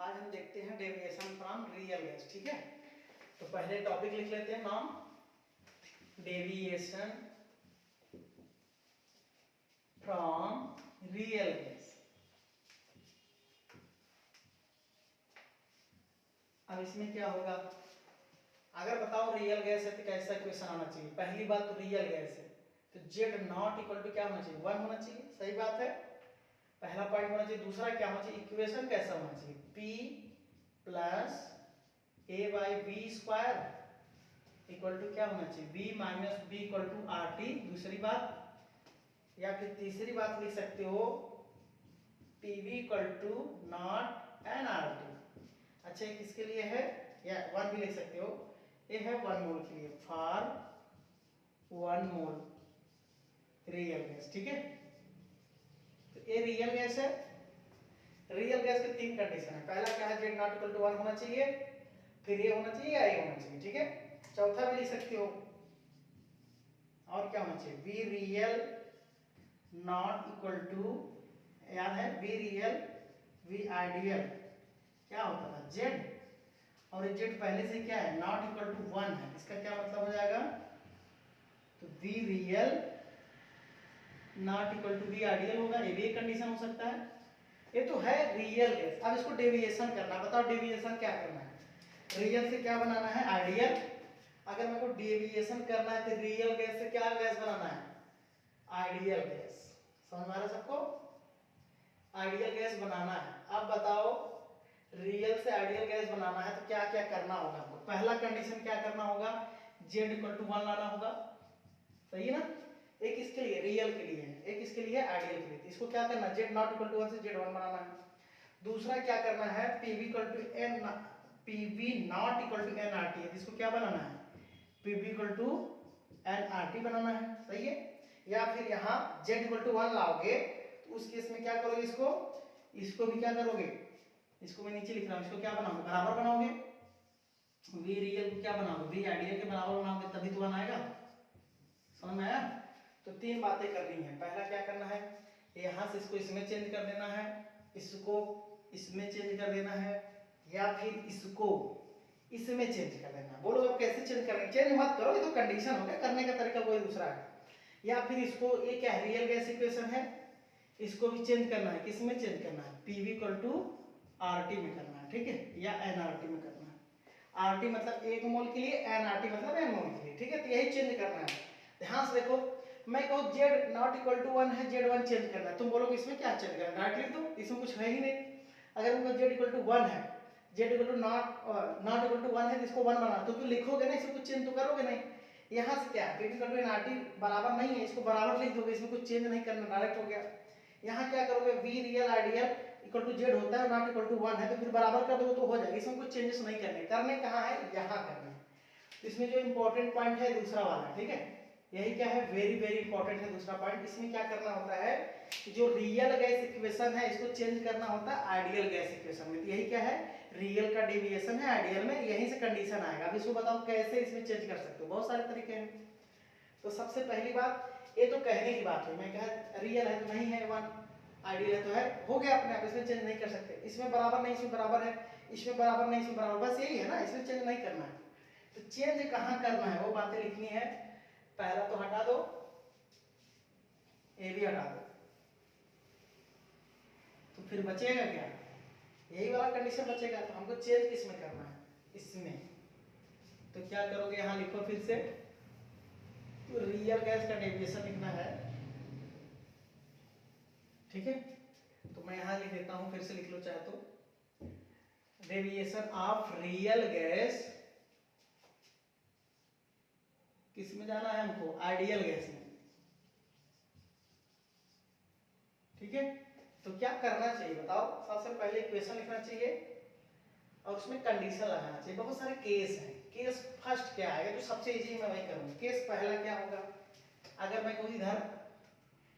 आज हम देखते हैं डेविएशन फ्रॉम रियल गैस। ठीक है, तो पहले टॉपिक लिख लेते हैं, नाम डेविएशन फ्रॉम रियल गैस। अब इसमें क्या होगा, अगर बताओ रियल गैस है तो कैसा इक्वेशन आना चाहिए। पहली बात तो रियल गैस है तो जेड नॉट इक्वल टू क्या होना चाहिए, 1 होना चाहिए। सही बात है, पहला पॉइंट होना चाहिए। दूसरा क्या होना चाहिए, इक्वेशन कैसा होना चाहिए, p plus a by b square equal to क्या होना चाहिए, b minus b equal to r t. दूसरी बात, या फिर तीसरी बात लिख सकते हो pv equal to not n are t. अच्छा, ये किसके लिए है, या 1 भी लिख सकते हो, ये है 1 मोल के लिए, फॉर 1 मोल रियल गैस। ठीक है, तो ये रियल गैस है। रियल गैस के 3 कंडीशन है। पहला क्या है, जेड नॉट इक्वल टू 1 होना चाहिए, फिर ये होना चाहिए या ये होना चाहिए। ठीक है, चौथा भी लिख सकते हो, और क्या होना चाहिए, v real not equal to, याद है वी रियल वी आइडियल क्या होता था, जेड, और ये जेड पहले से क्या है, नॉट इक्वल टू 1 है। इसका क्या मतलब हो जाएगा, तो v real not equal to v ideal होगा। ये भी एक कंडीशन हो सकता है। ये तो है रियल गैस। अब इसको डेविएशन करना, बताओ डेविएशन क्या करना है, रियल से क्या बनाना है, आइडियल। अगर मेरे को डेविएशन करना है तो रियल गैस से क्या गैस बनाना है, आइडियल गैस। समझ में आ रहा है सबको, आइडियल गैस बनाना है। अब बताओ रियल से आइडियल गैस बनाना है तो क्या क्या करना होगा हमको। पहला कंडीशन क्या करना होगा, जेड इक्वल टू 1 लाना होगा। सही है ना, एक इसके लिए रियल के लिए है, एक इसके लिए आइडियल के लिए। इसको क्या करना है, जेड नॉट इक्वल टू 1 से जेड 1 बनाना है। दूसरा क्या करना है, PV equal to N, PV not equal to N R T है, इसको क्या बनाना है, PV equal to N R T बनाना है। सही है, या फिर यहाँ जेड इक्वल टू 1 लाओगे तो उस केस में क्या करोगे, इसको भी क्या करोगे, इसको मैं नीचे लिख रहा हूँ, इसको क्या बनाओगे, बराबर बनाओगे। वी रियल को क्या बनाओगे, वी आइडियल के बराबर बनाओगे, तभी तो 1 आएगा। समझ में आया। तो 3 बातें करनी है। पहला क्या करना है, यहाँ से इसको इसमें चेंज कर देना है, इसको इसमें चेंज कर देना है, या फिर इसको इसमें चेंज कर देना। बोलो अब कैसे चेंज करेंगे, चेंज मत करो, ये तो कंडीशन हो गया, करने का तरीका कोई दूसरा है। या फिर इसको, ये क्या है, रियल गैस इक्वेशन है, इसको भी चेंज करना है। किसमें चेंज करना है, पीवी इक्वल टू आरटी में करना है। ठीक है, या एनआरटी में करना है। आरटी मतलब 1 मोल के लिए, एनआरटी मतलब n मोल के लिए। ठीक है, तो यही चेंज करना है। ध्यान से देखो, मैं कहूँ जेड नॉट इक्वल टू 1 है, जेड 1 चेंज करना है, तुम बोलोगे इसमें क्या चेंज करना है, डायरेक्ट लिख दो, इसमें कुछ है ही नहीं। अगर उनको जेड इक्वल टू 1 है, z equal to not equal to 1 है, तो इसको 1 बनाना, तो क्यों लिखोगे ना, इसमें कुछ चेंज तो करोगे नहीं। यहाँ से क्या है, पीवी इक्वल टू एनआरटी बराबर नहीं है, इसको बराबर लिख दोगे, इसमें कुछ चेंज नहीं करना, डायरेक्ट हो गया। यहाँ क्या करोगे, v real ideal equal to z होता है, नॉट इक्वल टू 1 है, तो फिर बराबर कर दोगे तो हो जाएगा। इसमें कुछ चेंजेस नहीं करने, करने कहाँ है, यहाँ करने। तो इसमें जो इंपॉर्टेंट पॉइंट है दूसरा वाला। ठीक है, यही क्या है, वेरी वेरी इंपॉर्टेंट है दूसरा पॉइंट। इसमें क्या करना होता है कि जो रियल गैस इक्वेशन है इसको चेंज करना होता है आइडियल गैस इक्वेशन में। तो यही क्या है, रियल का डेविएशन है आइडियल में, यहीं से कंडीशन आएगा। अब इसको बताओ कैसे इसमें चेंज कर सकते हो, बहुत सारे तरीके हैं। तो सबसे पहली बात, ये तो कहने की बात है, मैं कहा रियल है तो नहीं है 1, आइडियल है तो है, हो गया अपने आप, इसमें चेंज नहीं कर सकते। इसमें बराबर नहीं, इसमें बराबर है, इसमें बराबर नहीं, इसमें बराबर, बस यही है ना, इसमें चेंज नहीं करना है। तो चेंज कहाँ करना है वो बातें लिखनी है। पहला तो हटा दो, ए भी हटा दो, तो फिर बचेगा क्या, यही वाला कंडीशन बचेगा। तो हमको चेंज किसमें करना है, इसमें। तो क्या करोगे, यहां लिखो फिर से, तो रियल गैस का डेविएशन लिखना है। ठीक है, तो मैं यहां लिख देता हूं, फिर से लिख लो चाहे तो, डेविएशन ऑफ रियल गैस किस में जाना है हमको, आइडियल गैस में। ठीक है, तो क्या करना चाहिए बताओ, सबसे पहले इक्वेशन लिखना चाहिए और उसमें कंडीशन लगाना चाहिए। बहुत सारे केस हैं, केस फर्स्ट क्या आएगा, जो सबसे इजी मैं वही करूंगा। केस पहला क्या होगा, अगर मैं कोई इधर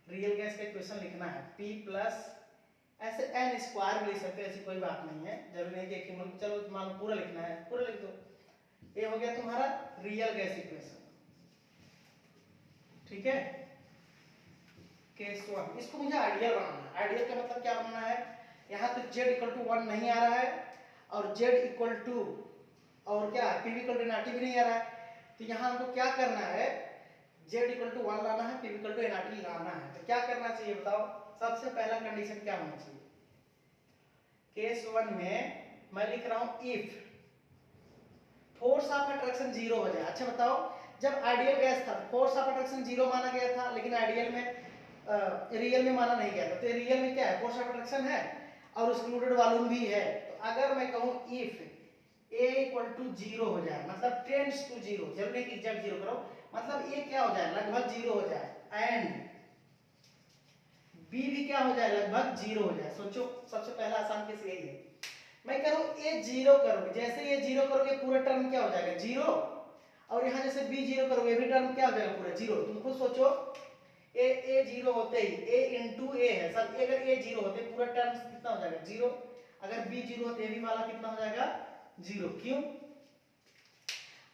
रियल गैस का इक्वेशन लिखना है, p प्लस ऐसे n स्क्वायर भी लिख सकते हैं, ऐसी कोई बात नहीं है, जरूरी नहीं कि एक ही मतलब, चलो मान लो पूरा लिखना है, पूरा लिख दो। ये हो गया तुम्हारा रियल गैस इक्वेशन। ठीक है, केस 1, इसको मुझे आइडियल बनाना है। आइडियल का मतलब क्या बनाना है, यहाँ तो z इक्वल टू 1 नहीं आ रहा है और z इक्वल टू और क्या है pv इक्वल टू nRT भी नहीं आ रहा है। तो यहाँ हमको क्या करना है, z इक्वल टू 1 लाना है, pv इक्वल टू nRT लाना है। तो क्या करना चाहिए बताओ, सबसे पहला कंडीशन क्या होना चाहिए। केस 1 में मैं लिख रहा हूँ इफ फोर्स ऑफ अट्रैक्शन 0 हो जाए। अच्छा बताओ, जब आइडियल गैस था फोर्स ऑफ अट्रैक्शन 0 माना गया था, लेकिन आइडियल में रियल में माना नहीं गया था। तो रियल में क्या है, फोर्स ऑफ अट्रैक्शन है और एक्सक्लूडेड वॉल्यूम भी है। तो अगर मैं कहूँ इफ a इक्वल टू 0 हो जाए, मतलब टेंड्स टू 0, जरूरी कि एग्जैक्ट 0 करो, मतलब a क्या हो जाए, लगभग 0 हो जाए, एंड b भी क्या हो जाए, लगभग 0 हो जाए। सोचो, सबसे पहला आसान केस यही है। मैं कह रहा हूँ a 0 करोगे, जैसे ये 0 करोगे पूरा टर्म क्या हो जाएगा 0, और यहाँ जैसे b 0 करोगे भी टर्म क्या हो जाएगा पूरा 0। तुम खुद सोचो, a 0 होते ही a इंटू a है सब, अगर a 0 होते पूरा टर्म कितना हो जाएगा 0, अगर b 0 होते भी वाला कितना हो जाएगा 0। क्यों,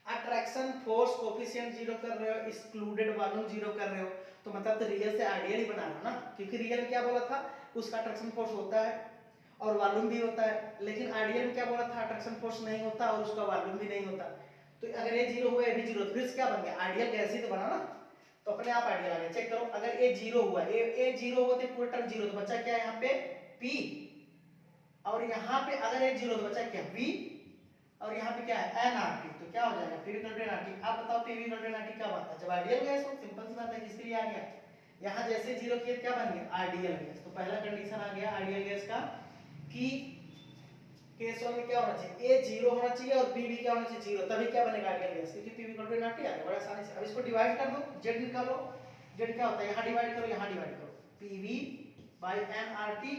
अट्रैक्शन फोर्स कोफिशिएंट 0 कर रहे हो, एक्सक्लूडेड वॉल्यूम 0 कर रहे हो, तो मतलब तो रियल से आइडियल ही बना रहे हो ना, क्योंकि रियल क्या बोला था, उसका अट्रैक्शन फोर्स होता है और वॉल्यूम भी होता है, लेकिन आइडियल में क्या बोला था, अट्रैक्शन फोर्स नहीं होता और उसका वॉल्यूम भी नहीं होता। तो अगर ये 0 हुआ, ये भी 0, फिर क्या बन गया, आइडियल गैस ही तो बना ना, तो अपने आप आइडियल आ गया। चेक करो, अगर ए 0 हुआ, ए 0 होते पूरा टर्म 0, तो बचा क्या यहाँ पे p, और यहाँ पे अगर ए 0 तो बचा क्या v, और यहाँ पे क्या है nRT, तो क्या हो जाएगा pv इक्वल टू nRT। आप बताओ pv इक्वल टू nRT क्या बात है, जब आइडियल गैस हो, सिंपल सी बात है, किसके लिए आ गया, यहाँ जैसे 0 किया क्या बन गया आइडियल गैस। तो पहला कंडीशन आ गया आइडियल गैस का कि केस 1 में क्या होना चाहिए, a 0 होना चाहिए और b भी क्या होना चाहिए 0, तभी क्या बनेगा आइडियल गैस, क्योंकि pv इक्वल टू nRT आ गया बड़ा आसानी से। अब इसको डिवाइड कर दो, z निकालो, z क्या होता है, यहाँ डिवाइड करो, यहाँ डिवाइड करो, pv बाय nRT,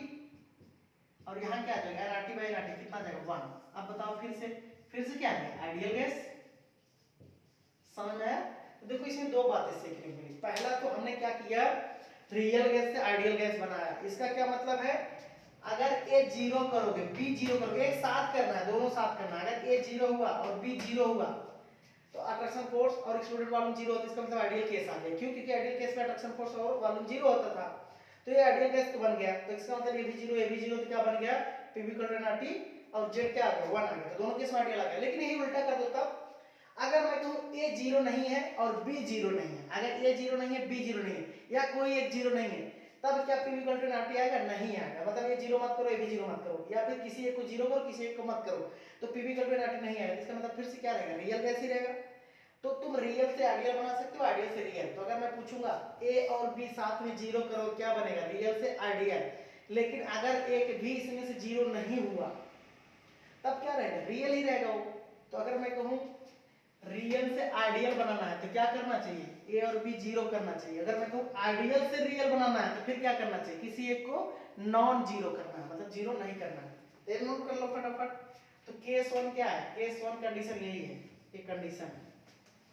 और यहाँ क्या आ जाएगा nRT बाय nRT कितना आ जाएगा 1। अब बताओ फिर से क्या है आइडियल गैस, समझ में आया। तो देखो इसमें दो बातें सीखने को मिली। पहला तो हमने क्या किया, रियल गैस से आइडियल गैस बनाया। इसका क्या मतलब है, अगर a 0 करोगे b 0 करोगे, एक साथ करना है, दोनों साथ करना है। अगर a 0 हुआ और b 0 हुआ तो अट्रैक्शन फोर्स और एक्सक्लूडेड वॉल्यूम 0 होता है, इसका मतलब आइडियल केस आ गया। क्यों, क्योंकि आइडियल केस में अट्रैक्शन फोर्स और वॉल्यूम 0 होता था, तो ये आइडियल गैस तो बन गया। तो इसका मतलब ये भी 0 ये भी 0, तो क्या बन गया pv इक्वल टू nRT और z क्या आ गया 1 आ गया, तो दोनों केस में आइडियल आ गया। लेकिन यही उल्टा कर दो, तब अगर मैं कहूं a 0 नहीं है और b 0 नहीं है, अगर a 0 नहीं है b 0 नहीं है या कोई एक 0 नहीं है, तब क्या pv इक्वल टू nRT आएगा, नहीं आएगा। मतलब ये 0 मत करो, ये भी 0 मत करो, या फिर किसी एक को 0 करो किसी एक को मत करो, तो pv इक्वल टू nRT नहीं आएगा। इसका मतलब फिर से क्या रहेगा, रियल गैस ही रहेगा। तो तुम रियल से आइडियल बना सकते हो, आइडियल से रियल। तो अगर मैं पूछूंगा a और b साथ में 0 करो, क्या बनेगा, रियल से आइडियल। लेकिन अगर एक भी इसमें से 0 नहीं हुआ तब क्या रहेगा, रियल ही रहेगा वो। तो अगर मैं कहूं रियल से आइडियल बनाना है तो क्या करना चाहिए, a और b 0 करना चाहिए। अगर मैं कहूं आइडियल से रियल बनाना है तो फिर क्या करना चाहिए, किसी एक को नॉन 0 करना है, मतलब 0 नहीं करना है। तो नोट कर लो फटाफट। तो केस 1 क्या है, केस 1 कंडीशन यही है, ये कंडीशन है,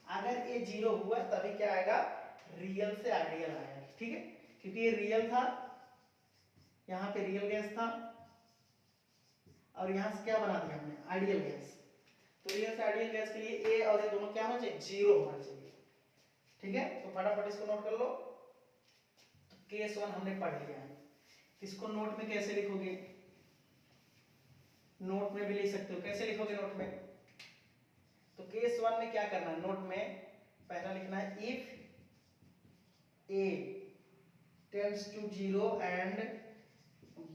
अगर ये 0 हुआ तभी क्या आएगा, रियल से आइडियल आएगा। ठीक है, क्योंकि ये रियल था, यहाँ पे रियल गैस था और यहाँ से क्या बना दिया हमने आइडियल गैस। तो रियल से आइडियल गैस के लिए ए और ये दोनों क्या होना चाहिए, 0 होना चाहिए। ठीक है, तो फटाफट इसको नोट कर लो। तो केस 1 हमने पढ़ लिया है, इसको नोट में कैसे लिखोगे, नोट में भी लिख सकते हो, कैसे लिखोगे नोट में। तो केस 1 में क्या करना है, नोट में पहला लिखना है if a tends to 0 and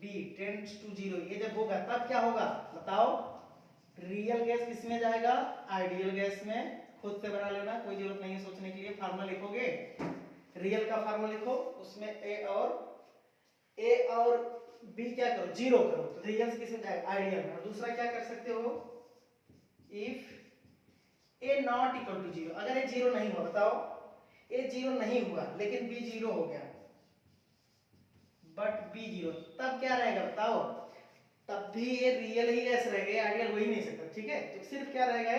b tends to 0, ये जब होगा तब क्या होगा बताओ, रियल गैस किस में जाएगा, आइडियल गैस में। खुद से बना लेना, कोई जरूरत नहीं है सोचने के लिए। फार्मूला लिखोगे, रियल का फार्मूला लिखो, उसमें a और b क्या करो 0 करो, तो रियल किस में जाएगा, आइडियल में। और दूसरा क्या कर सकते हो, if a not equal to 0, अगर ये 0 नहीं हुआ, बताओ a 0 नहीं हुआ लेकिन b 0 हो गया, बट b 0, तब क्या रहेगा बताओ, तब भी ये रियल ही गैस रहेगा, आइडियल हो ही नहीं सकता। ठीक है, तो सिर्फ क्या रहेगा,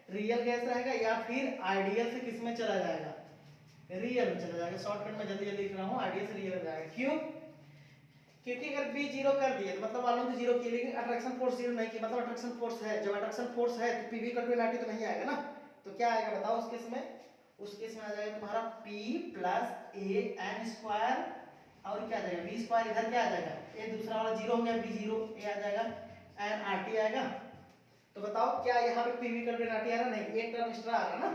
रियल गैस रहेगा या फिर आइडियल से किस में चला जाएगा, रियल में चला जाएगा। शॉर्टकट में जल्दी जल्दी लिख रहा हूँ, आइडियल से रियल में जाएगा। क्यों, क्योंकि अगर b 0 कर दिए तो मतलब वालों तो 0 किया, लेकिन अट्रैक्शन फोर्स 0 नहीं किया, मतलब अट्रैक्शन फोर्स है। जब अट्रैक्शन फोर्स है तो pv इक्वल टू nRT तो नहीं आएगा ना, तो क्या आएगा बताओ उस केस में, उस केस में आ जाएगा तुम्हारा p plus a n square और क्या आ जाएगा बी स्क्वायर, इधर क्या आ जाएगा ए, दूसरा वाला जीरो हो गया, बी जीरो, ए आ जाएगा एन आर टी आएगा। तो बताओ क्या यहाँ पे पी वी कर एन आर टी आ रहा, नहीं एक टर्म एक्स्ट्रा आ रहा ना,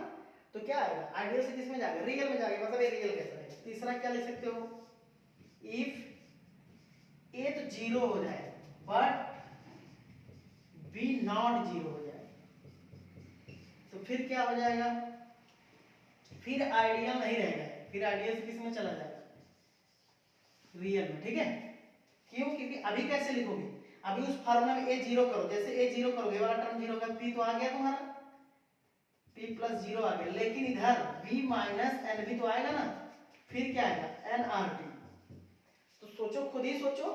तो क्या आएगा आइडियल से किसमें जाएगा, रियल में जाएगा, मतलब ये रियल कैसे रहेगा। तीसरा क्या ले सकते हो, इफ ए तो जीरो हो जाए बट बी नॉट जीरो हो जाए, तो फिर क्या हो जाएगा, फिर आइडियल नहीं रहेगा, फिर आइडियल से किसमें चला जाएगा, रियल में। ठीक है, क्यों, क्योंकि अभी कैसे लिखोगे, अभी उस फार्मूला में ए जीरो करो, जैसे ए जीरो करोगे वाला टर्म जीरो का पी तो आ गया तुम्हारा, पी प्लस जीरो आ गया, लेकिन इधर बी माइनस एन बी तो आएगा ना, फिर क्या आएगा एन आर टी। तो सोचो, खुद ही सोचो,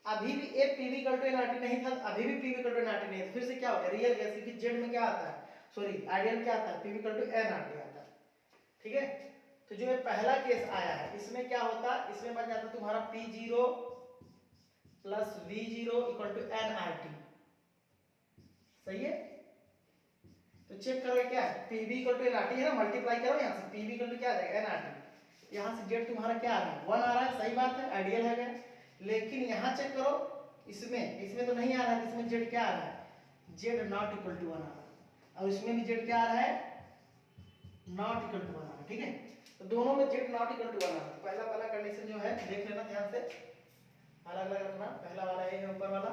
अभी भी a p v equal to N R t नहीं था, अभी भी p v equal to N R t नहीं है, फिर से क्या हो गया रियल गैस, क्योंकि जेड में क्या आता है, सॉरी आइडियल क्या आता है, p v equal to N R t आता है। ठीक है, तो जो ये पहला केस आया है इसमें क्या होता है, इसमें बन जाता तुम्हारा p zero plus v zero equal to N R t. सही है, तो चेक करो क्या है, p v equal to N R T है ना, मल्टीप्लाई करो यहाँ से, पी वी इक्वल टू क्या आ जाएगा एन आर टी, यहाँ से जेड तुम्हारा क्या आ रहा है 1 आ रहा है, सही बात है आइडियल है गया, लेकिन यहाँ चेक करो इसमें तो नहीं आ रहा है, इसमें जेड क्या आ रहा है, जेड नॉट इक्वल टू 1 आ रहा है, और इसमें भी जेड क्या आ रहा है नॉट इक्वल टू 1 आ रहा है। ठीक है, तो दोनों में जेड नॉट इक्वल टू 1 आ रहा है। पहला कंडीशन जो है देख लेना ध्यान से, अलग अलग रखना, पहला वाला ए है ऊपर वाला,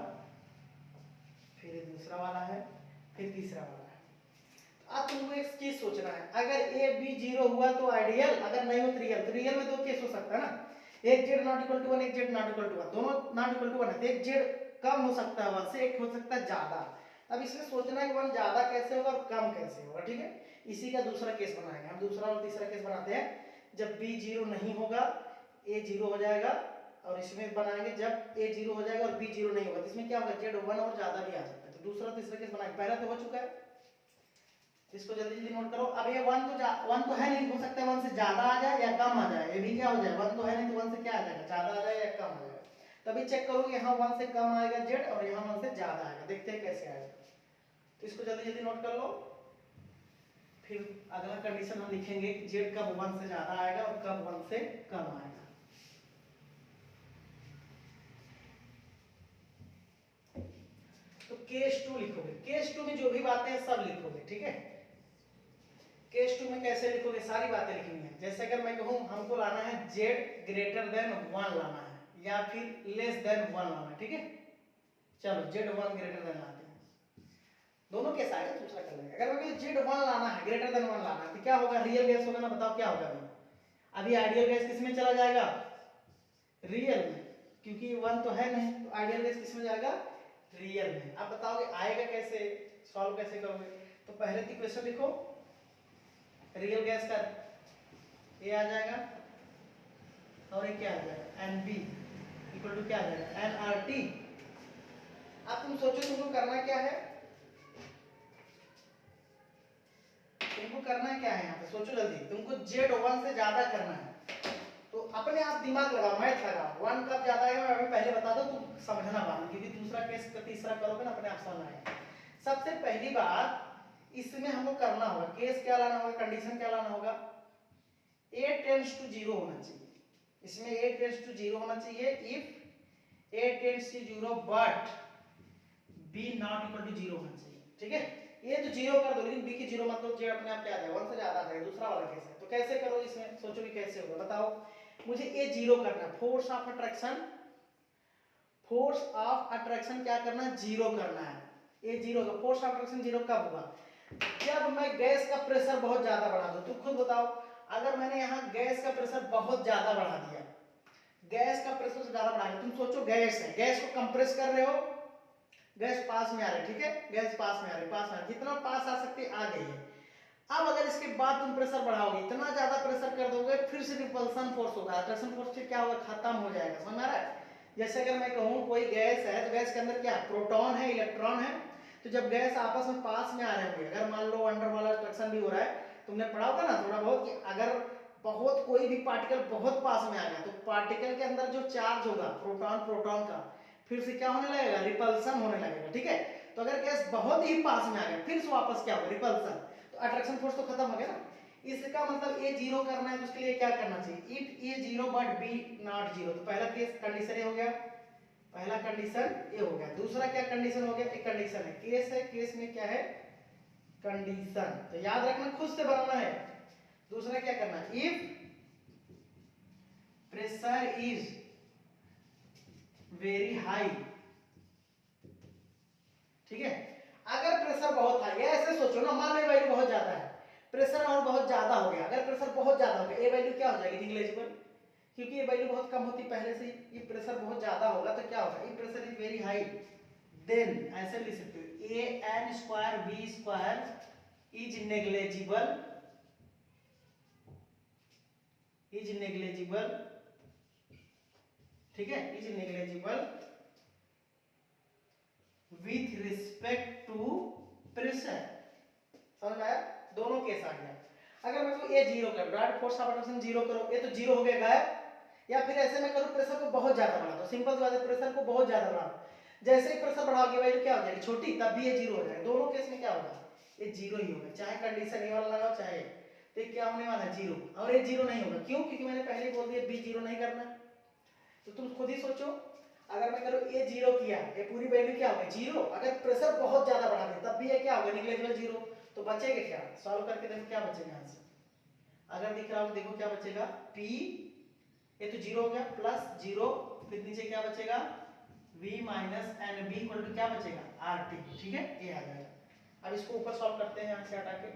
फिर दूसरा वाला है, फिर तीसरा वाला है। अब तुमको एक चीज सोचना है, अगर ए बी जीरो हुआ तो आइडियल, अगर नहीं हो तो रियल, तो रियल में दो केस हो सकता है ना, एक जेड नॉट इक्वल टू 1, एक जेड नॉट इक्वल टू 1, दोनों नॉट इक्वल टू 1 है, तो एक जेड कम हो सकता है 1 से, एक हो सकता है ज्यादा। अब इसमें सोचना है कि 1 ज्यादा कैसे होगा और कम कैसे होगा। ठीक है, इसी का दूसरा केस बनाएंगे हम, दूसरा और तीसरा केस बनाते हैं, जब बी जीरो नहीं होगा ए जीरो हो जाएगा, और इसमें बनाएंगे जब ए जीरो हो जाएगा और बी जीरो नहीं होगा, तो इसमें क्या होगा जेड 1 और ज्यादा भी आ सकता है। तो दूसरा तीसरा केस बनाएंगे, पहला तो हो चुका है, इसको जल्दी जल्दी नोट करो। अब ये 1 तो है नहीं, हो सकता है 1 से ज्यादा आ जाए या कम आ जाए, ये भी क्या हो जाए 1 तो है नहीं, तो 1 से क्या आ जाएगा ज्यादा आ जाए या कम आ जाए। तभी चेक करो यहाँ 1 से कम आएगा जेड और यहाँ 1 से ज्यादा आएगा, देखते हैं कैसे आएगा। तो इसको जल्दी जल्दी नोट कर लो, फिर अगला कंडीशन हम लिखेंगे कि जेड कब 1 से ज्यादा आएगा और कब 1 से कम आएगा। तो केस 2 लिखोगे, केस 2 में जो भी बातें हैं सब लिखोगे। ठीक है, केस 2 में कैसे लिखोगे, सारी बातें लिखनी है। जैसे अगर मैं कहूं हमको लाना है जेड ग्रेटर देन 1 लाना है या फिर लेस देन 1 लाना है। ठीक है, चलो जेड 1 ग्रेटर देन लाते हैं, दोनों केस आएगा, दूसरा कर लेंगे। अगर मैं जेड 1 लाना है, ग्रेटर देन 1 लाना है, तो क्या होगा रियल गैस होगा ना, बताओ क्या होगा अभी आइडियल गैस किस में चला जाएगा, रियल में, क्योंकि 1 तो है नहीं, तो आइडियल गैस किस में जाएगा, रियल में। अब बताओगे आएगा कैसे, सॉल्व कैसे करोगे। तो पहले की क्वेश्चन लिखो, रियल गैस का ए आ जाएगा और ये क्या आ जाएगा एन बी इक्वल टू क्या आ जाएगा एन आर टी। अब तुम सोचो तुमको करना क्या है, तुमको करना क्या है यहाँ पे, सोचो जल्दी, तुमको जेड 1 से ज्यादा करना है, तो अपने आप दिमाग लगाओ, मैथ लगाओ, 1 कब ज्यादा है मैं पहले बता दो, तुम समझना बाद, क्योंकि दूसरा केस का तीसरा करोगे ना अपने आप समझ आएगा। सबसे पहली बात इसमें हमको करना होगा, केस क्या लाना होगा, कंडीशन क्या लाना होगा, a टेंड्स टू 0 होना चाहिए, इसमें a टेंड्स टू 0 होना चाहिए, if a tends to 0 but b not equal to 0 होना चाहिए। ठीक है, ये तो 0 कर दो, लेकिन b की 0 मतलब j अपने आप क्या आ जाएगा 1 से ज्यादा आ जाएगा, दूसरा वाला केस है। तो कैसे करो, इसमें सोचो कि कैसे होगा, बताओ मुझे a 0 करना है, फोर्स ऑफ अट्रैक्शन क्या करना है, 0 करना है, a 0 का फोर्स ऑफ अट्रैक्शन 0 कब होगा, जब मैं गैस का प्रेशर बहुत ज्यादा बढ़ा दूं। तुम खुद बताओ, अगर मैंने यहाँ गैस का प्रेशर बहुत ज्यादा बढ़ा दिया, गैस का प्रेशर ज्यादा बढ़ा दिया, तुम सोचो गैस है, गैस को कंप्रेस कर रहे हो, गैस पास में आ रही है, ठीक है, गैस पास में आ रही, जितना पास आ सकती आ गई है। अब अगर इसके बाद तुम प्रेशर बढ़ाओगे, इतना ज्यादा प्रेशर कर दोगे, फिर से रिपल्सन फोर्स होगा, अट्रैक्शन फोर्स से क्या होगा, खत्म हो जाएगा। समझ में आ रहा है। जैसे अगर मैं कहूँ कोई गैस है, तो गैस के अंदर क्या प्रोटॉन है, इलेक्ट्रॉन है, तो जब गैस आपस में पास में आ रहे होंगे, अगर मान लो अंडर वाला अट्रैक्शन भी हो रहा है, तुमने पढ़ा होगा ना थोड़ा बहुत कि अगर बहुत कोई भी पार्टिकल बहुत पास में आ गया, तो पार्टिकल के अंदर जो चार्ज होगा प्रोटॉन का, फिर से क्या होने लगेगा, रिपल्सन होने लगेगा। ठीक है, तो अगर गैस बहुत ही पास में आ गया, फिर से वापस क्या होगा, रिपल्सन, तो अट्रैक्शन फोर्स तो खत्म हो गया ना। इसका मतलब ए जीरो करना है तो उसके लिए क्या करना चाहिए, if a zero but b not zero. तो पहला केस कंडीशन ये हो गया, पहला कंडीशन ये हो गया। दूसरा क्या कंडीशन हो गया, एक कंडीशन है, केस है, केस में क्या है कंडीशन, तो याद रखना खुद से बनाना है। दूसरा क्या करना है, if pressure is very high, ठीक है। अगर प्रेशर बहुत हाई है, ऐसे सोचो ना, मान लो वैल्यू बहुत ज्यादा है, प्रेशर और बहुत ज्यादा हो गया, अगर प्रेशर बहुत ज्यादा हो गया ए वैल्यू क्या हो जाएगी, निग्लेजिबल, क्योंकि ये वैल्यू बहुत कम होती पहले से, ये प्रेशर बहुत ज्यादा होगा तो क्या होगा, ये pressure is very high, then ऐसे लिख सकते हो A N square B square is negligible, is negligible, ठीक है, is negligible with respect to pressure. समझ में आया, दोनों केस आ गया। अगर मैं कहूं ए जीरो कर, direct force of attraction zero करो, ये तो जीरो हो गया गायब, या फिर ऐसे में करूं प्रेशर को बहुत ज्यादा बढ़ा दो, सिंपल सी बात है, प्रेशर को बहुत ज्यादा बढ़ा दो, जैसे ही प्रेशर बढ़ाओगे वैल्यू क्या हो जाएगी छोटी, तब भी ये जीरो हो जाएगा। दोनों केस में क्या होगा, ये जीरो ही होगा, चाहे कंडीशन ए वाला लगाओ चाहे, तो क्या होने वाला है जीरो, और ये जीरो नहीं होगा, क्यों, क्योंकि मैंने पहले बोल दिया बी जीरो नहीं करना। तो तुम खुद ही सोचो, अगर मैं करूं ए जीरो किया, ये पूरी वैल्यू क्या होगी जीरो, अगर प्रेशर बहुत ज्यादा बढ़ा दे तब भी ये क्या होगा निग्लेजिबल जीरो, तो बचेगा क्या, सॉल्व करके देखो क्या बचेगा आंसर, अगर दिख रहा हो देखो क्या बचेगा, P, ये तो जीरो हो गया, प्लस जीरो, फिर नीचे क्या बचेगा V minus n b equal to क्या बचेगा RT, ठीक है, ये आ जाएगा। अब इसको ऊपर सॉल्व करते हैं, यहाँ से हटा के,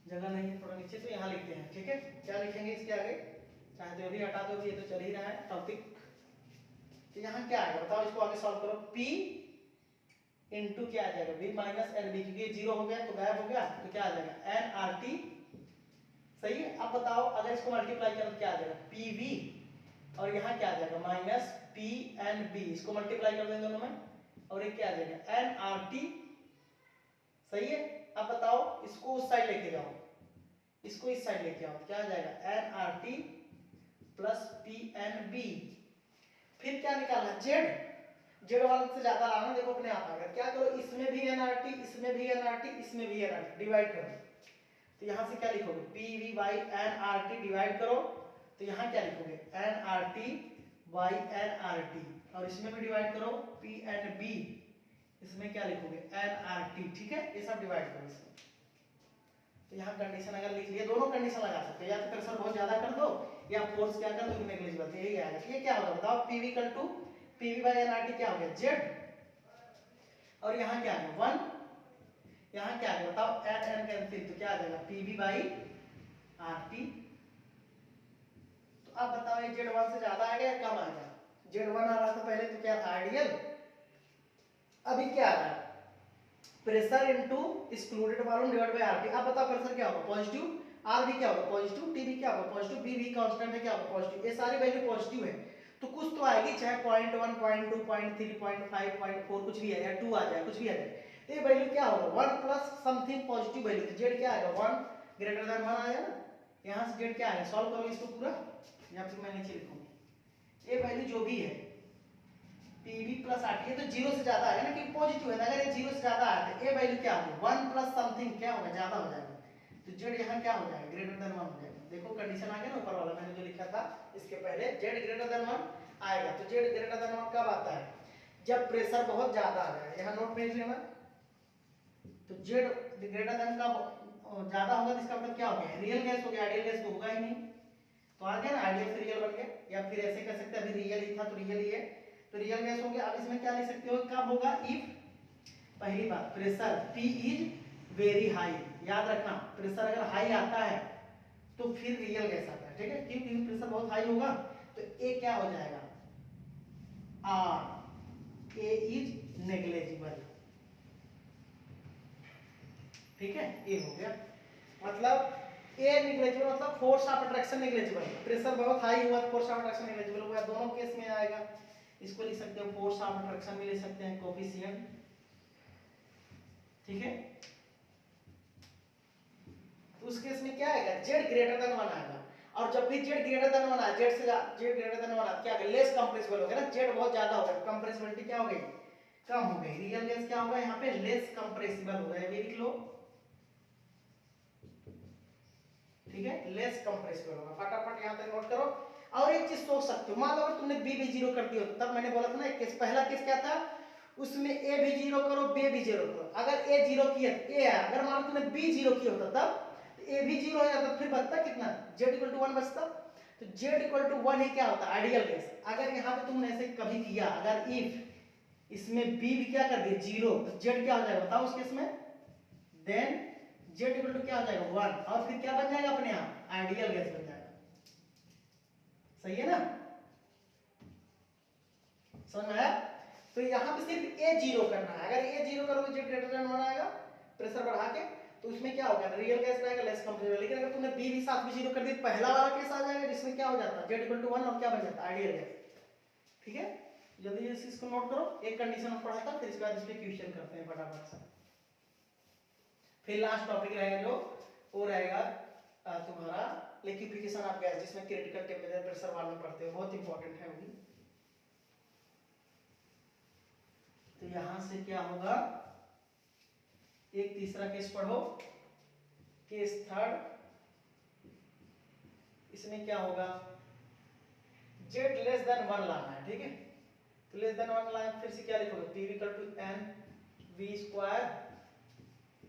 जगह नहीं है थोड़ा नीचे, तो यहाँ लिखते हैं, ठीक है, क्या लिखेंगे इसके आगे, चाहे जो भी हटा दो, ये तो चल ही रहा है टॉपिक। तो यहाँ क्या आएगा बताओ, इसको आगे सॉल्व करो, P इनटू क्या आ जाएगा V माइनस एन बी, क्योंकि ये जीरो हो गया तो गायब हो गया, तो क्या आ जाएगा एन आर टी, सही है। अब बताओ अगर इसको मल्टीप्लाई करें तो क्या आ जाएगा PV, और यहाँ क्या आ जाएगा माइनस PNB, इसको मल्टीप्लाई कर देंगे दोनों में, और ये क्या आ जाएगा NRT, सही है। अब बताओ इसको उस साइड लेके जाओ, इसको इस साइड लेके आओ, क्या आ जाएगा NRT प्लस PNB, फिर क्या निकालना Z, जेड वाले से ज्यादा लाना, देखो अपने आप आ गया, क्या करो इसमें भी एनआरटी, इसमें भी एनआरटी, इसमें भी एनआरटी, डिवाइड करो, तो यहां से क्या लिखोगे पीवी बाई एनआरटी, डिवाइड करो, तो यहां क्या लिखोगे एनआरटी बाई एनआरटी, और इसमें भी डिवाइड करो पीएनबी, इसमें क्या लिखोगे एनआरटी, ठीक है, ये सब डिवाइड करो इसमें। तो यहाँ कंडीशन अगर लिख लिए, दोनों कंडीशन लगा सकते हो, या तो प्रेशर बहुत ज्यादा कर दो या फोर्स क्या कर दो नेग्लिजिबल, यही आएगा। ये क्या होगा बताओ, PV equal to PV by NRT क्या हो गया जेड, और यहाँ क्या आ गया 1, यहाँ क्या आ गया बताओ एन एन कैंसिल, तो क्या आ जाएगा पीवी बाई आरटी। तो अब बताओ ये जेड 1 से ज्यादा आएगा या कम आएगा, जेड 1 आ रहा था पहले तो क्या था आइडियल, अभी क्या आ रहा है pressure into excluded volume divide by RT. अब बताओ प्रेशर क्या होगा पॉजिटिव, आर भी क्या होगा पॉजिटिव, टी भी क्या होगा पॉजिटिव, बी भी कांस्टेंट है क्या होगा पॉजिटिव, ये सारी वैल्यू पॉजिटिव है, तो कुछ तो आएगी, चाहे 0.1 0.2 0.3 0.5 0.4 कुछ भी आ जाए, 2 आ जाए, कुछ भी आ जाए, तो ये वैल्यू क्या होगा 1 प्लस समथिंग पॉजिटिव वैल्यू, तो जेड क्या आएगा 1 ग्रेटर देन 1 आया ना, यहां से जेड क्या आएगा, सॉल्व करो इसको पूरा, या फिर मैं नीचे लिखूंगा ये वैल्यू जो भी है पीवी प्लस आरटी, ये तो जीरो से ज्यादा आएगा ना क्योंकि पॉजिटिव है, अगर ये जीरो से ज्यादा आया तो ये वैल्यू क्या होगी 1 प्लस समथिंग क्या होगा ज्यादा हो जाएगा, तो जेड यहाँ क्या हो जाएगा ग्रेटर देन 1 हो जाएगा। देखो कंडीशन आ गया ना ऊपर वाला मैंने जो लिखा था इसके पहले, जेड ग्रेटर देन 1 आएगा, तो जेड ग्रेटर देन 1 कब आता है जब प्रेशर बहुत ज्यादा आ जाए, यहाँ नोट में लेना, तो जेड ग्रेटर देन का ज्यादा होगा तो इसका मतलब क्या हो गया रियल गैस हो गया, आइडियल गैस तो होगा ही नहीं, तो आ गया ना आइडियल से रियल बन गया, या फिर ऐसे कर सकते हैं अभी रियल ही था तो रियल ही है, तो रियल गैस हो गया। अब इसमें क्या लिख सकते हो कब होगा इफ, पहली बात pressure P is very high, याद रखना प्रेशर अगर हाई आता है तो फिर रियल गैस आता है, ठीक है, क्योंकि प्रेशर बहुत हाई होगा तो ए क्या हो जाएगा आर, ए इज नेग्लेजिबल, ठीक है, ये हो गया, मतलब ए नेग्लेजिबल मतलब force of attraction negligible, pressure बहुत हाई हुआ तो फोर्स ऑफ अट्रैक्शन नेग्लेजिबल हो गया, दोनों केस में आएगा, इसको लिख सकते हो फोर्स ऑफ अट्रैक्शन भी ले सकते हैं कोफिशिएंट, ठीक है, तो उस केस में क्या आएगा जेड ग्रेटर देन 1 आएगा, और जब भी जेड ग्रेटर देन 1 आए, जेड ग्रेटर देन 1 क्या आएगा लेस कंप्रेसिबल हो गया ना, जेड बहुत ज्यादा हो गया, कंप्रेसिबिलिटी क्या हो गई कम हो गई, रियल गैस क्या होगा यहाँ पे लेस कंप्रेसिबल हो गया, ये लिख लो ठीक है, लेस कंप्रेसिबल होगा। फटाफट यहाँ तक नोट करो। और एक चीज सोच सकते हो, मान लो अगर तुमने बी भी जीरो कर दिया तब मैंने बोला था ना एक केस, पहला केस क्या था, उसमें ए भी जीरो करो बी भी जीरो करो। अगर ए जीरो किया ए है, अगर मान लो तुमने बी जीरो किया होता तब ए भी जीरो हो जाता, फिर बचता कितना, जेड इक्वल टू 1 बचता। तो जेड इक्वल टू 1 ही क्या होता है, आइडियल केस। अगर यहाँ पे तुमने ऐसे कभी किया, अगर इफ इसमें बी भी क्या कर दिया जीरो, तो जेड क्या हो जाएगा बताओ उस केस में, देन जेड इक्वल टू क्या हो जाएगा 1, और फिर क्या बन जाएगा अपने आप, आइडियल गैस बन जाएगा। सही है ना, समझ में आया। तो यहाँ पे सिर्फ ए जीरो करना है, अगर ए जीरो करोगे जेड ग्रेटर देन 1 आएगा प्रेशर बढ़ा के, तो उसमें क्या होगा, रियल गैस रहेगा, लेस कंप्रेसिबल। लेकिन अगर तुमने बी भी साथ में जीरो कर दी, पहला वाला केस आ जाएगा जिसमें क्या हो जाता है, जेड इक्वल टू 1 और क्या बन जाता है, आइडियल गैस। ठीक है, जल्दी जल्दी इसको नोट करो, एक कंडीशन और पढ़ाता फिर इसके बाद इस पे क्वेश्चन करते हैं फटाफट से। फिर लास्ट टॉपिक रहेगा जो वो रहेगा तुम्हारा लिक्विफिकेशन ऑफ गैस, जिसमें क्रिटिकल टेंपरेचर प्रेशर वाले में पढ़ते हो, बहुत इंपॉर्टेंट है वो भी। तो यहां से क्या होगा, एक तीसरा केस पढ़ो, केस थर्ड। इसमें क्या होगा, जेड लेस देन 1 लाना है, ठीक है। तो लेस देन 1 लाना, फिर से क्या लिखोगे, p equal to n v square,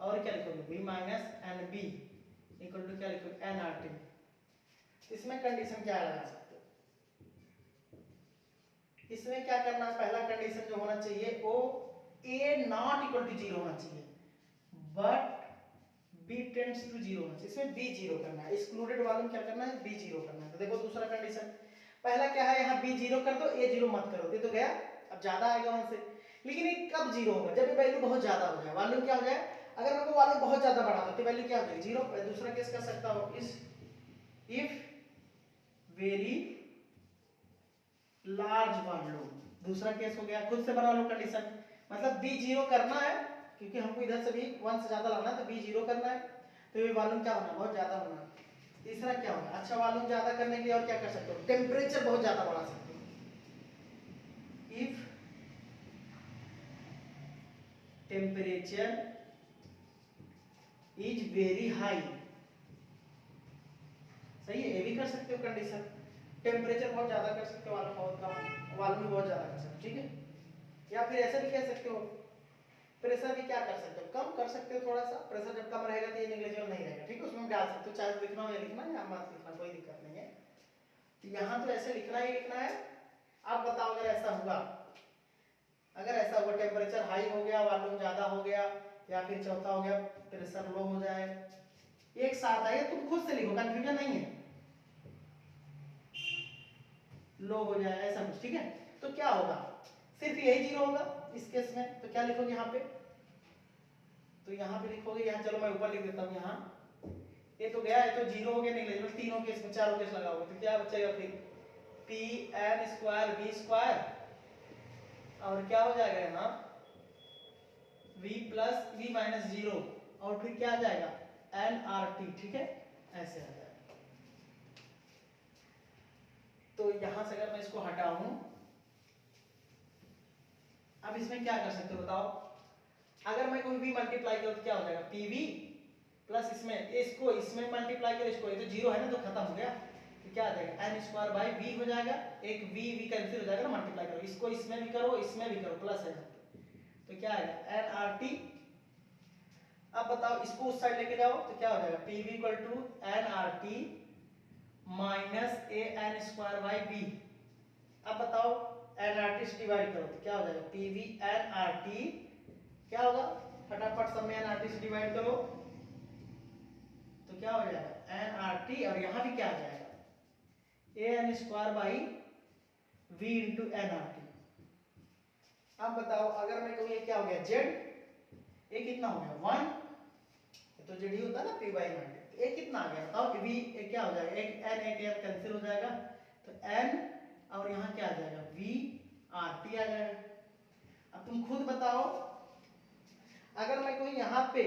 और क्या लिखोगे, v minus n b equal to क्या लिखोगे, एन आर टी। इसमें कंडीशन क्या लगा सकते हो, इसमें क्या करना है, पहला कंडीशन जो होना चाहिए वो a not equal to zero होना चाहिए, but b tends to zero होना चाहिए। इसमें बी जीरो करना है, एक्सक्लूडेड वाले क्या करना है, बी जीरो करना है। तो देखो दूसरा कंडीशन, पहला क्या है, यहाँ बी जीरो कर दो, ए जीरो मत करो, ये तो गया, अब ज्यादा आएगा वहां से। लेकिन ये कब जीरो होगा, जब ये वैल्यू बहुत ज्यादा हो जाए, वॉल्यूम क्या हो जाए, अगर मैं वो वॉल्यूम बहुत ज्यादा बढ़ा दो तो वैल्यू क्या हो जाएगी, जीरो। दूसरा केस कर सकता हूं, इस इफ वेरी लार्ज वॉल्यूम, दूसरा केस हो गया, खुद से बना लो कंडीशन, मतलब बी जीरो करना है क्योंकि हमको इधर से भी 1 से ज्यादा लाना है, तो बी जीरो करना है, तो ये वॉल्यूम क्या होना, बहुत ज्यादा होना। तीसरा क्या होगा, अच्छा वॉल्यूम ज्यादा करने के लिए और क्या कर सकते हो, टेम्परेचर बहुत ज्यादा बढ़ा सकते हो, if temperature is very high, सही है, ये भी कर सकते हो कंडीशन, टेम्परेचर बहुत ज्यादा कर सकते हो, वॉल्यूम बहुत कम, वॉल्यूम बहुत ज्यादा कर सकते हो, ठीक है। या फिर ऐसा भी कह सकते हो, प्रेशर भी क्या कर सकते हो, कम कर सकते हो थोड़ा सा, प्रेशर जब कम रहेगा तो ये नेग्लिजिबल नहीं रहेगा, ठीक है, उसमें डाल सकते हो, चाहे लिखना हो या लिखना या मत लिखना, कोई दिक्कत नहीं है। तो यहाँ तो ऐसे लिखना ही लिखना है। आप बताओ अगर ऐसा हुआ, अगर ऐसा हुआ टेम्परेचर हाई हो गया, वॉल्यूम ज्यादा हो गया, या फिर चौथा हो गया प्रेशर लो हो जाए, एक साथ आए, तुम खुद से लिखो, कंफ्यूजन नहीं है, लो हो जाए ऐसा कुछ, ठीक है। तो क्या होगा, सिर्फ यही जीरो होगा इस केस में, तो क्या लिखोगे यहाँ पे, तो यहाँ पे लिखोगे, यहाँ चलो मैं ऊपर लिख देता हूँ, यहाँ ये तो गया, ये तो जीरो हो गया, नहीं लगेगा, तीनों केस में चारों केस लगाओगे तो क्या बचेगा फिर, p n square v square, और क्या हो जाएगा यहाँ v plus v minus zero, और फिर क्या आ जाएगा एन आर टी, ठीक है, ऐसे आ जाएगा। तो यहां से अगर मैं इसको हटाऊं, अब इसमें क्या कर सकते हो बताओ, अगर मैं कोई v मल्टीप्लाई करूं तो क्या हो जाएगा, pv प्लस इसमें इसको इसमें मल्टीप्लाई करो, इसको ये तो जीरो है ना, तो खत्म हो गया, तो क्या आ जाएगा एन स्क्वायर बाई वी हो जाएगा, एक वी कैंसिल हो जाएगा, मल्टीप्लाई करो, इसको इसमें भी करो इसमें भी करो, प्लस है तो क्या आएगा एन आर टी। अब बताओ इसको उस साइड लेके जाओ तो क्या हो जाएगा, pv equal to N R t minus a N square by b. अब बताओ एन आर टी से डिवाइड करो तो क्या हो जाएगा, pv एन आर टी, क्या होगा फटाफट सब में एन आर टी से डिवाइड करो तो क्या हो जाएगा एन आर टी, और यहां भी क्या आ जाएगा A N square by V into N are T. अब बताओ अगर मैं कहूँ ये क्या हो गया जेड, ये कितना हो गया 1, तो जेड ही होता है ना पी बाई एन, तो ये कितना आ गया बताओ, वी क्या हो जाएगा, एक एन कैंसिल हो जाएगा, तो एन और यहाँ क्या आ जाएगा वी आर टी आ जाएगा। अब तुम खुद बताओ, अगर मैं कहूँ यहाँ पे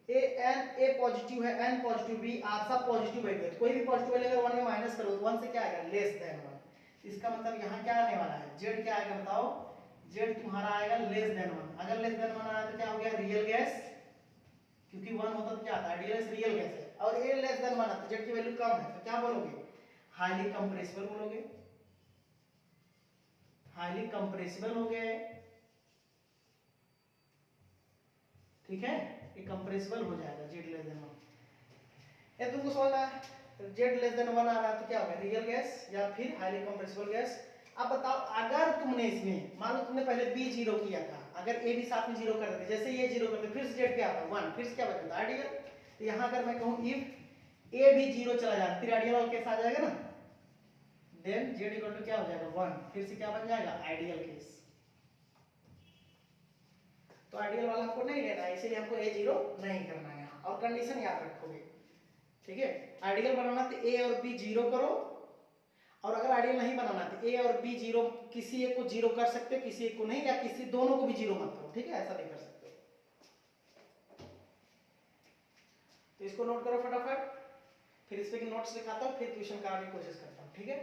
ए एन, ए पॉजिटिव है, एन पॉजिटिव, बी आर सब पॉजिटिव है, तो कोई भी पॉजिटिव वैल्यू अगर 1 में माइनस करो तो 1 से क्या आएगा लेस देन 1, इसका मतलब यहाँ क्या आने वाला है, जेड क्या आएगा बताओ, जेड तुम्हारा आएगा लेस देन 1। अगर लेस देन 1 आया तो क्या हो गया रियल गैस, क्योंकि 1 होता तो क्या आता है आइडियल रियल गैस है, और ए लेस देन 1 आता है, जेड की वैल्यू कम है, तो क्या बोलोगे हाईली कंप्रेसिबल बोलोगे, हाईली कंप्रेसिबल हो गया है, ठीक है, ये कंप्रेसिबल हो जाएगा जेड लेस देन 1। ये तुमको समझ में तो जेड लेस देन 1 आ रहा है तो क्या होगा रियल गैस या फिर हाईली कंप्रेसिबल गैस। अब बताओ अगर तुमने इसमें मान लो तुमने पहले बी जीरो किया था, अगर ए भी साथ में जीरो कर देते, जैसे ये जीरो करते फिर से जेड क्या आता 1, फिर से क्या बचता आइडियल। तो यहाँ अगर मैं कहूँ इफ ए भी जीरो चला जाए फिर आइडियल वाला केस आ जाएगा ना, देन जेड इक्वल टू क्या हो जाएगा 1, फिर से क्या बन जाएगा आइडियल केस। तो आइडियल वाला हमको नहीं लेना है, इसीलिए हमको ए जीरो नहीं करना है यहाँ, और कंडीशन याद रखोगे, ठीक है। आइडियल बनाना तो ए और बी जीरो करो, और अगर आइडियल नहीं बनाना तो ए और बी जीरो, किसी एक को जीरो कर सकते हो किसी एक को नहीं, या किसी दोनों को भी जीरो मत करो, ठीक है, ऐसा नहीं कर सकते। तो इसको नोट करो फटाफट, फिर इस पे की नोट्स दिखाता हूँ, फिर क्वेश्चन कराने की कोशिश करता हूँ, ठीक है।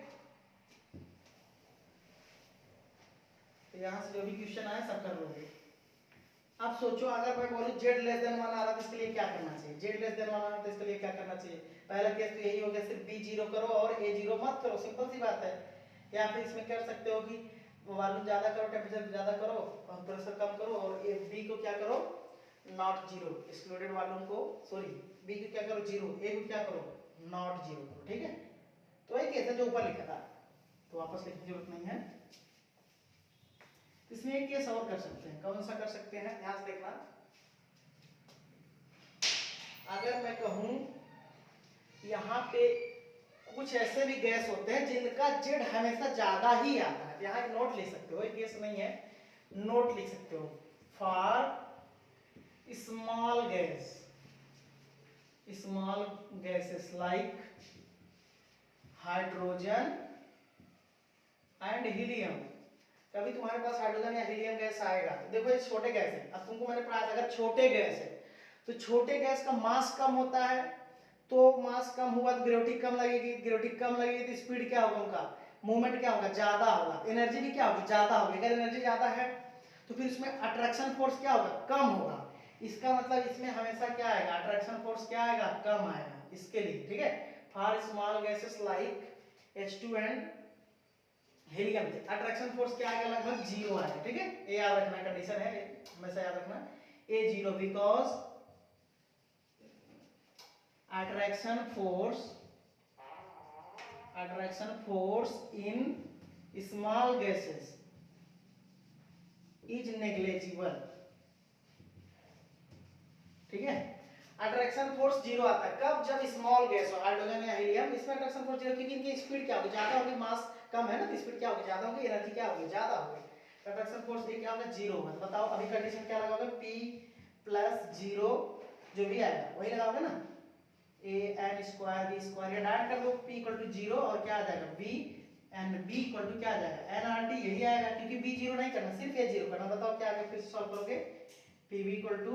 तो यहाँ से जो भी क्वेश्चन आए सब कर लोगे। अब सोचो अगर मैं बोलूं जेड लेस देन 1 आ रहा है तो इसके लिए क्या करना चाहिए, जेड लेस देन 1 आ रहा है तो इसके लिए क्या करना चाहिए। पहला केस तो यही हो गया, सिर्फ बी जीरो करो और ए जीरो मत करो, सिंपल सी बात है। या फिर इसमें कर सकते हो कि वॉल्यूम ज्यादा करो, टेम्परेचर ज्यादा करो और प्रेशर कम करो, और ए बी को क्या करो नॉट जीरो, एक्सक्लूडेड वॉल्यूम को सॉरी बी को क्या करो जीरो, ए को क्या करो नॉट जीरो करो, ठीक है। तो वही केस है जो ऊपर लिखा था, तो वापस लिखने की जरूरत नहीं है। इसमें एक केस और कर सकते हैं, कौन सा कर सकते हैं ध्यान से देखना। अगर मैं कहूं यहाँ पे कुछ ऐसे भी गैस होते हैं जिनका जेड हमेशा ज्यादा ही आता है, यहाँ एक नोट लिख सकते हो, एक केस नहीं है, नोट लिख सकते हो for small gas, small gases like hydrogen and helium. कभी तुम्हारे पास हाइड्रोजन या हीलियम गैस आएगा तो देखो ये छोटे गैस है, अब तुमको मैंने पढ़ाया था अगर छोटे गैस है तो छोटे गैस का मास कम होता है, तो मास कम हुआ तो ग्रेविटी कम लगेगी, ग्रेविटी कम लगेगी तो स्पीड क्या होगा उनका मूवमेंट क्या होगा ज्यादा होगा, एनर्जी भी क्या होगी ज्यादा होगी। अगर एनर्जी ज्यादा है तो फिर इसमें अट्रैक्शन फोर्स क्या होगा कम होगा, इसका मतलब इसमें हमेशा क्या आएगा अट्रैक्शन फोर्स क्या आएगा कम आएगा इसके लिए, ठीक है। For small gases like H2 and helium attraction force क्या आएगा लगभग जीरो आएगा, ठीक है। ये याद रखना कंडीशन है, हमेशा याद रखना A zero, because attraction force in small gases is negligible, ठीक है। अट्रैक्शन फोर्स जीरो आता है कब, जब स्मॉल गैस हो हाइड्रोजन या हीलियम, इसमें अट्रैक्शन फोर्स जीरो, क्योंकि इनकी स्पीड क्या होगी ज्यादा होगी, मास कम है ना तो स्पीड क्या होगी ज्यादा होगी, एनर्जी क्या होगी ज्यादा होगी, अट्रैक्शन फोर्स क्या होगा जीरो होगा। बताओ अभी कंडीशन क्या लगाओगे p प्लस जीरो जो भी आएगा वही लगाओगे ना, a n square b square, या डायरेक्ट कर दो p इक्वल टू जीरो और क्या आ जाएगा b and b equal to क्या आ जाएगा nRT, यही आएगा क्योंकि b जीरो नहीं करना सिर्फ a जीरो करना। बताओ क्या आएगा, फिर से सॉल्व करोगे pv equal to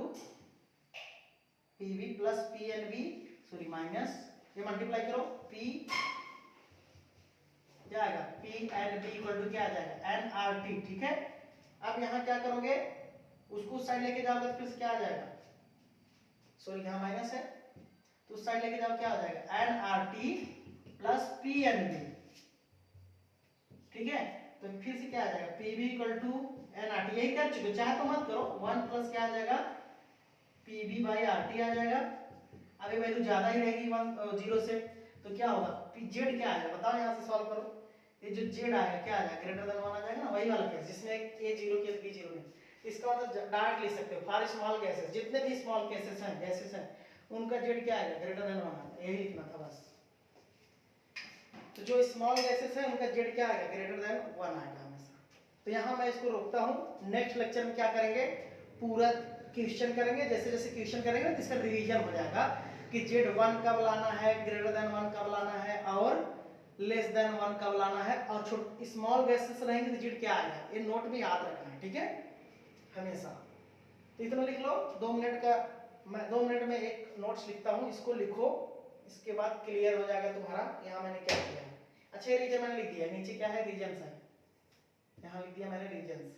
pv plus pnv sorry minus, ये मल्टीप्लाई करो p क्या आएगा p and b equal to क्या आ जाएगा nRT, ठीक है। अब यहाँ क्या करोगे उसको उस साइड लेके जाओगे तो फिर से क्या आ जाएगा, सॉरी यहाँ माइनस है तो उस साइड लेके जाओ क्या आ जाएगा nRT प्लस pnv, ठीक है। तो फिर से क्या आ जाएगा pv इक्वल टू nRT, यही कर चुके चाहे तो मत करो, 1 प्लस क्या आ जाएगा pv बाई RT आ जाएगा। अभी वैल्यू ज्यादा ही रहेगी 1 0 से तो क्या होगा z क्या आएगा बताओ, यहाँ से सॉल्व करो, ये जो z आएगा क्या आ जाएगा ग्रेटर देन 1 आ जाएगा ना, वही वाला केस जिसमें a जीरो के b जीरो नहीं। इसका मतलब डायरेक्ट लिख सकते हो फॉर स्मॉल गैसेस, जितने भी स्मॉल केसेस हैं गैसेस हैं उनका z क्या आएगा ग्रेटर देन 1 आएगा, यही लिखना था बस। तो जो स्मॉल गैसेस हैं उनका z क्या आएगा ग्रेटर देन 1 आएगा हमेशा। तो यहाँ मैं इसको रोकता हूँ, नेक्स्ट लेक्चर में क्या करेंगे पूरा क्वेश्चन करेंगे, जैसे जैसे क्वेश्चन करेंगे तो इसका रिवीजन हो जाएगा कि z1 कब लाना है, ग्रेटर देन 1 कब लाना है और लेस देन 1 कब लाना है, और छोटे स्मॉल गैसेस रहेंगे तो z क्या आएगा, ये नोट में याद रखना है, ठीक है हमेशा। तो इतना लिख लो, 2 मिनट का मैं 2 मिनट में एक नोट्स लिखता हूँ, इसको लिखो, इसके बाद क्लियर हो जाएगा तुम्हारा यहाँ मैंने क्या किया है। अच्छा रीजन मैंने लिख दिया, नीचे क्या है रीजन्स है, यहाँ लिख दिया मैंने रीजन्स,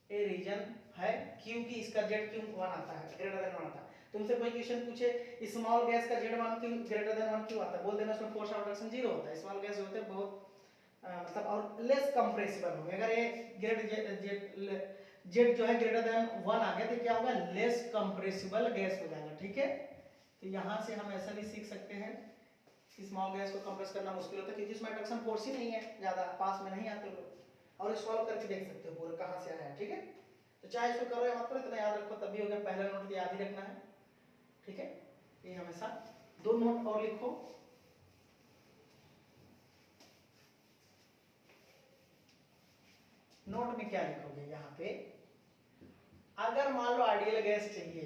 ए रीजन है, क्योंकि इसका जेड क्यों 1 आता है, ग्रेटर देन 1 आता है। तुमसे कोई क्वेश्चन पूछे स्मॉल गैस का जेड 1 क्यों ग्रेटर देन 1 क्यों आता है, बोल देना उसमें फोर्स ऑफ रिडक्शन 0 होता है। स्मॉल गैस जो होते हैं बहुत मतलब और लेस कंप्रेसिबल होंगे। अगर ये जेड जो है ग्रेटर देन 1 आ गया तो क्या होगा, लेस कंप्रेसिबल गैस हो जाएगा। ठीक है, तो यहाँ से हम ऐसा भी सीख सकते हैं कि स्मॉल गैस को कंप्रेस करना मुश्किल होता है क्योंकि इसमें रिडक्शन फोर्स ही नहीं है, ज़्यादा पास में नहीं आते लोग, और सॉल्व करके देख सकते हो पूरा कहाँ से आया है। ठीक है, तो चाहे इसको करो या मत करो, इतना याद रखो तब भी हो गया। पहला नोट तो याद ही रखना है। ठीक है, ये हमेशा 2 नोट और लिखो। नोट में क्या लिखोगे यहाँ पे, अगर मान लो आइडियल गैस चाहिए,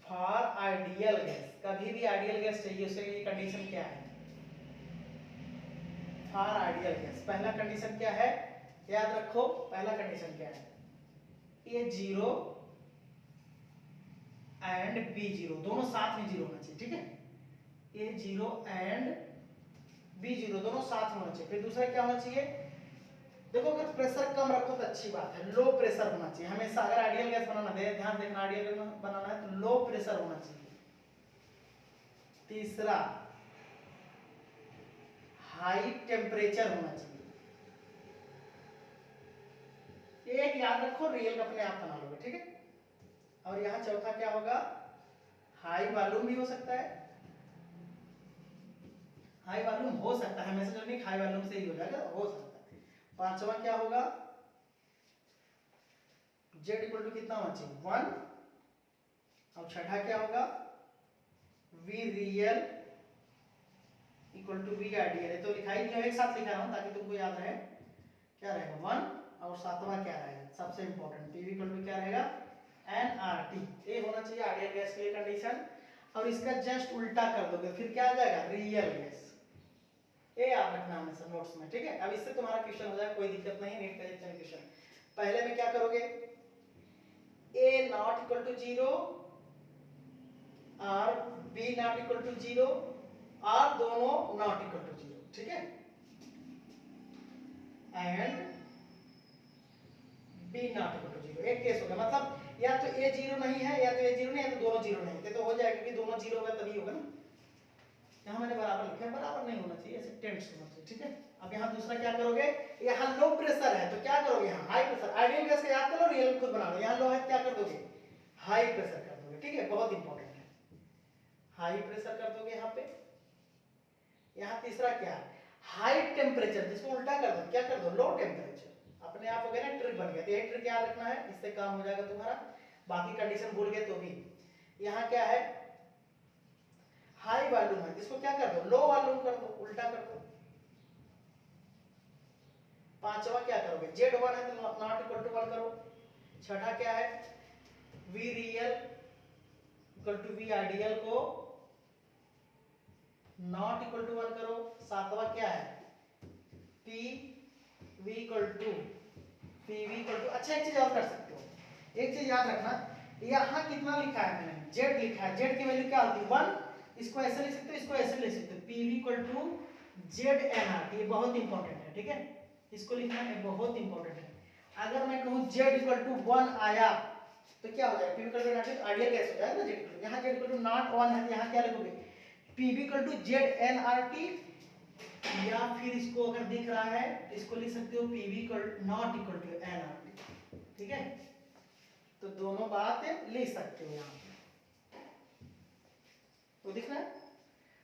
फॉर आइडियल गैस, कभी भी आइडियल गैस चाहिए उसके लिए कंडीशन क्या है, फॉर आइडियल गैस पहला कंडीशन क्या है, याद रखो पहला कंडीशन क्या है, ए 0 एंड बी 0 दोनों साथ में 0 होना चाहिए। ठीक है, ए 0 एंड बी 0 दोनों साथ में होना चाहिए। फिर दूसरा क्या होना चाहिए, देखो अगर प्रेशर कम रखो तो अच्छी बात है, लो प्रेशर होना चाहिए हमेशा। अगर आइडियल गैस बनाना है, ध्यान देखना, आइडियल गैस बनाना है तो लो प्रेशर होना चाहिए। तीसरा हाई टेम्परेचर होना चाहिए। एक याद रखो, रियल अपने आप बना लोगे। ठीक है, और यहाँ चौथा क्या होगा, हाई वॉल्यूम भी हो सकता है, हाई वॉल्यूम हो सकता है, हमेशा जो नहीं हाई वॉल्यूम से ही हो जाएगा, हो सकता है। पांचवा क्या होगा, Z इक्वल टू कितना होना चाहिए 1, और छठा क्या होगा, V real equal to V ideal. है तो लिखा ही नहीं, एक साथ लिखा रहा हूं ताकि तुमको याद रहे। क्या रहेगा 1, और सातवां क्या रहेगा सबसे इंपॉर्टेंट, PV इक्वल टू क्या रहेगा nRT। ये होना चाहिए आइडियल गैस के लिए कंडीशन, और इसका जस्ट उल्टा कर दोगे फिर क्या आ जाएगा, रियल गैस। ये याद रखना हमेशा नोट्स में। ठीक है, अब इससे तुम्हारा क्वेश्चन हो जाएगा, कोई दिक्कत नहीं, नीट का जितना क्वेश्चन। पहले में क्या करोगे, A नॉट इक्वल टू 0 और B नॉट इक्वल टू 0 और दोनों नॉट इक्वल टू 0। ठीक है, and B not equal to 0। एक केस होगा, मतलब या तो A 0 नहीं है, या तो A 0 नहीं है, तो दोनों 0 नहीं है, तो हो जाएगा कि दोनों 0 होगा तभी होगा ना। यहाँ मैंने बराबर लिखा है, बराबर नहीं होना चाहिए, ऐसे टेंस होना चाहिए। ठीक है, अब यहाँ दूसरा क्या करोगे, यहाँ लो प्रेशर है तो क्या करोगे, यहाँ हाई प्रेशर। आइडियल गैस का याद करो, रियल खुद बना लो। यहाँ लो है क्या कर दोगे, हाई प्रेशर कर दोगे। ठीक है, बहुत इंपॉर्टेंट है, हाई प्रेशर कर दोगे यहाँ पे। यहाँ तीसरा क्या है, हाई टेम्परेचर, जिसको उल्टा कर दो, क्या कर दो, लो टेम्परेचर। अपने आप हो गया ना, ट्रिक बन गया। तो यही ट्रिक याद रखना है, इससे काम हो जाएगा तुम्हारा। बाकी कंडीशन भूल गए तो भी, यहाँ क्या है, हाई वॉल्यूम है, जिसको क्या कर दो, लो वॉल्यूम कर दो, उल्टा कर दो। पांचवा क्या करोगे, Z1 है तो नॉट इक्वल टू 1 करो। छठा क्या है, V real equal to V ideal को नॉट इक्वल टू 1 करो। सातवां क्या है, PV equal to PV equal to, अच्छा एक चीज और कर सकते हो, एक चीज याद रखना, यहाँ कितना लिखा है मैंने, Z लिखा है, Z की वैल्यू क्या होती है 1, इसको ऐसे लिख सकते हो, इसको ऐसे लिख सकते हो, PV इक्वल टू ZNRT। ये बहुत इंपॉर्टेंट है। ठीक है, इसको लिखना है, बहुत इंपॉर्टेंट है। अगर मैं कहूँ Z इक्वल टू 1 आया तो क्या हो जाएगा, PV equal to ideal gas हो जाएगा ना। Z यहाँ Z इक्वल टू नॉट 1 है, यहाँ क्या लिखोगे, PV इक्वल टू ZNRT, या फिर इसको अगर दिख रहा है तो इसको लिख सकते हो PV equal not equal to NRT। ठीक है, तो दोनों बात लिख सकते हो यहाँ तो दिख रहा है।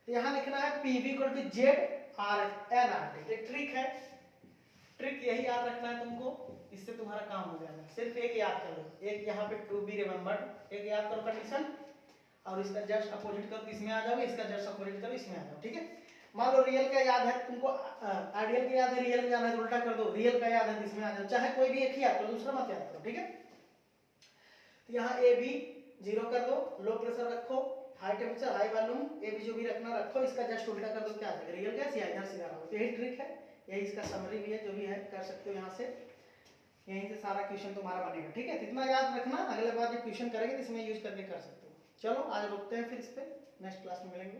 तो यहाँ लिखना है PV इक्वल टू ZNRT। एक ट्रिक है, ट्रिक यही याद रखना है तुमको, इससे तुम्हारा काम हो जाएगा। सिर्फ एक याद कर लो, एक यहाँ पे टू बी रिमेम्बर्ड, एक याद करो कंडीशन, और इसका जस्ट अपोजिट करो, इसमें आ जाओगे, इसका जस्ट अपोजिट करो, इसमें आ जाओ। ठीक है, मान लो रियल का याद है तुमको, आइडियल का याद है, रियल में जाना है तो उल्टा कर दो, रियल का याद है इसमें आ जाओ, चाहे कोई भी एक ही याद करो, दूसरा मत याद करो। ठीक है, तो यहाँ ए बी 0 कर दो, लो प्रेशर रखो, high temperature high volume, A B जो भी रखना रखो, इसका जस्ट उल्टा कर दो, क्या आ जाएगा, रियल गैस या इधर सीधा रहो। तो यही ट्रिक है, यही इसका समरी भी है, जो भी है कर सकते हो यहाँ से, यहीं से सारा क्वेश्चन तुम्हारा बनेगा। ठीक है, इतना याद रखना, अगले बार जब क्वेश्चन करेंगे तो इसमें यूज करके कर सकते हो। चलो आज रुकते हैं, फिर इस पे नेक्स्ट क्लास में मिलेंगे।